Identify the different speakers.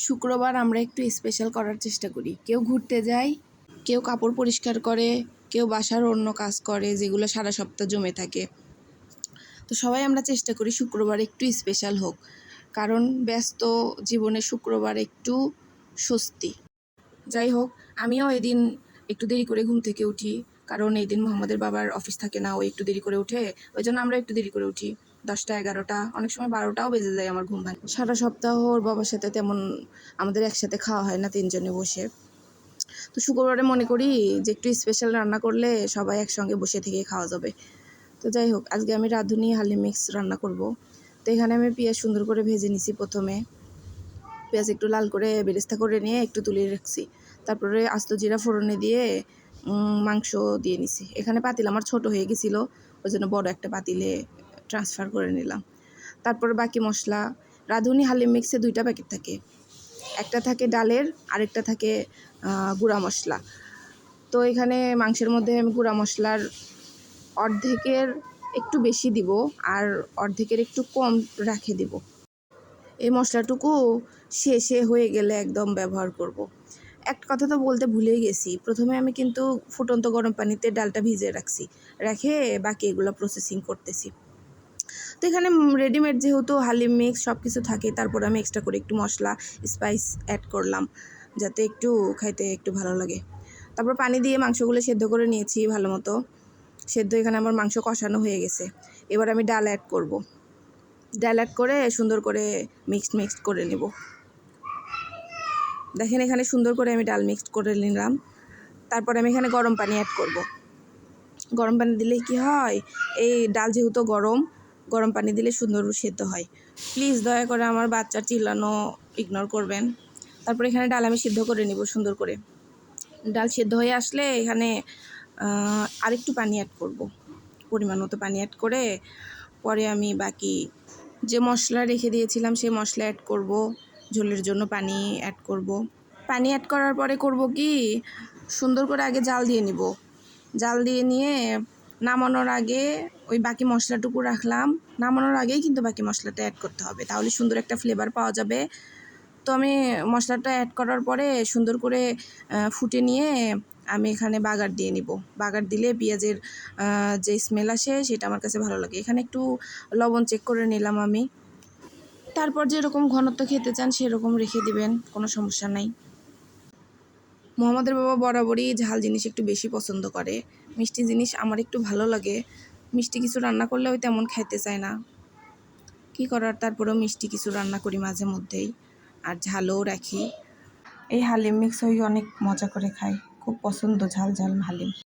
Speaker 1: শুক্রবার আমরা একটু স্পেশাল করার চেষ্টা করি। কেউ ঘুরতে যায়, কেউ কাপড় পরিষ্কার করে, কেউ বাসার অন্য কাজ করে যেগুলো সারা সপ্তাহ জমে থাকে। তো সবাই আমরা চেষ্টা করি শুক্রবার একটু স্পেশাল হোক, কারণ ব্যস্ত জীবনে শুক্রবার একটু স্বস্তি। যাই হোক, আমিও এদিন একটু দেরি করে ঘুম থেকে উঠি, কারণ এই দিন মোহাম্মদের বাবার অফিস থাকে না, ও একটু দেরি করে উঠে, ওই জন্য আমরা একটু দেরি করে উঠি। 10টা 11টা, অনেক সময় 12টাও বেজে যায় আমার ঘুম ভাঙে। সারা সপ্তাহ ওর বাবার সাথে তেমন আমাদের একসাথে খাওয়া হয় না তিনজনে বসে। তো শুক্রবারে মনে করি যে একটু স্পেশাল রান্না করলে সবাই একসঙ্গে বসে থেকে খাওয়া যাবে। তো যাই হোক, আজকে আমি রাঁধুনি হালিম মিক্স রান্না করব। তো এখানে আমি পেঁয়াজ সুন্দর করে ভেজে নিছি। প্রথমে পেঁয়াজ একটু লাল করে বেরেস্তা করে নিয়ে একটু তুলে রাখছি। তারপরে আস্ত জিরা ফোড়নে দিয়ে মাংস দিয়ে নিছি। এখানে পাতিল আমার ছোট হয়ে গেছিলো, ওই জন্য বড় একটা পাতিলে ট্রান্সফার করে নিলাম। তারপরে বাকি মশলা, রাঁধুনি হালিম মিক্সে 2টা প্যাকেট থাকে, একটা থাকে ডালের, আরেকটা থাকে গুঁড়া মশলা। তো এখানে মাংসের মধ্যে আমি গুঁড়া মশলার অর্ধেকের একটু বেশি দিব আর অর্ধেকের একটু কম রেখে দিব। এই মশলাটুকু শেষে হয়ে গেলে একদম ব্যবহার করব। একটা কথা তো বলতে ভুলেই গেছি, প্রথমে আমি কিন্তু ফুটন্ত গরম পানিতে ডালটা ভিজিয়ে রাখছি, রেখে বাকি এগুলো প্রসেসিং করতেছি। তো এখানে রেডিমেড যেহেতু হালিম মিক্স সব কিছু থাকে, তারপর আমি এক্সট্রা করে একটু মশলা স্পাইস অ্যাড করলাম যাতে একটু খাইতে একটু ভালো লাগে। তারপর পানি দিয়ে মাংসগুলো সেদ্ধ করে নিয়েছি ভালো মতো। সেদ্ধ এখানে আমার মাংস কষানো হয়ে গেছে। এবার আমি ডাল অ্যাড করব। ডাল অ্যাড করে সুন্দর করে মিক্সড করে নেব। দেখেন এখানে সুন্দর করে আমি ডাল মিক্সড করে নিলাম। তারপরে আমি এখানে গরম পানি অ্যাড করব। গরম পানি দিলে কি হয়, এই ডাল যেহেতু গরম পানি দিলে সুন্দর সেদ্ধ হয়। প্লিজ দয়া করে আমার বাচ্চার চিল্লানো ইগনোর করবেন। তারপরে এখানে ডাল আমি সিদ্ধ করে নেব সুন্দর করে। ডাল সিদ্ধ হয়ে আসলে এখানে আরেকটু পানি অ্যাড করব, পরিমাণ মতো পানি অ্যাড করে পরে আমি বাকি যে মশলা রেখে দিয়েছিলাম সেই মশলা অ্যাড করব, ঝোলের জন্য পানি অ্যাড করব। পানি অ্যাড করার পরে করব কি, সুন্দর করে আগে জাল দিয়ে নিব। জাল দিয়ে নিয়ে নামানোর আগে ওই বাকি মশলাটুকু রাখলাম। নামানোর আগেই কিন্তু বাকি মশলাটা অ্যাড করতে হবে, তাহলে সুন্দর একটা ফ্লেভার পাওয়া যাবে। তো আমি মশলাটা অ্যাড করার পরে সুন্দর করে ফুটে নিয়ে আমি এখানে বাগার দিয়ে নিব। বাগার দিলে পেঁয়াজের যে স্মেল আসে সেটা আমার কাছে ভালো লাগে। এখানে একটু লবণ চেক করে নিলাম আমি। তারপর যেরকম ঘনত্ব খেতে চান সেরকম রেখে দিবেন, কোনো সমস্যা নাই। মোহাম্মদের বাবা বরাবরই ঝাল জিনিস একটু বেশি পছন্দ করে, মিষ্টি জিনিস আমার একটু ভালো লাগে। মিষ্টি কিছু রান্না করলে ওই তেমন খাইতে চায় না, কী করার, তারপরেও মিষ্টি কিছু রান্না করি মাঝে মধ্যেই, আর ঝালও রাখি। এই হালিম মিক্স হয়ে অনেক মজা করে খাই, খুব পছন্দ ঝাল ঝাল হালিম।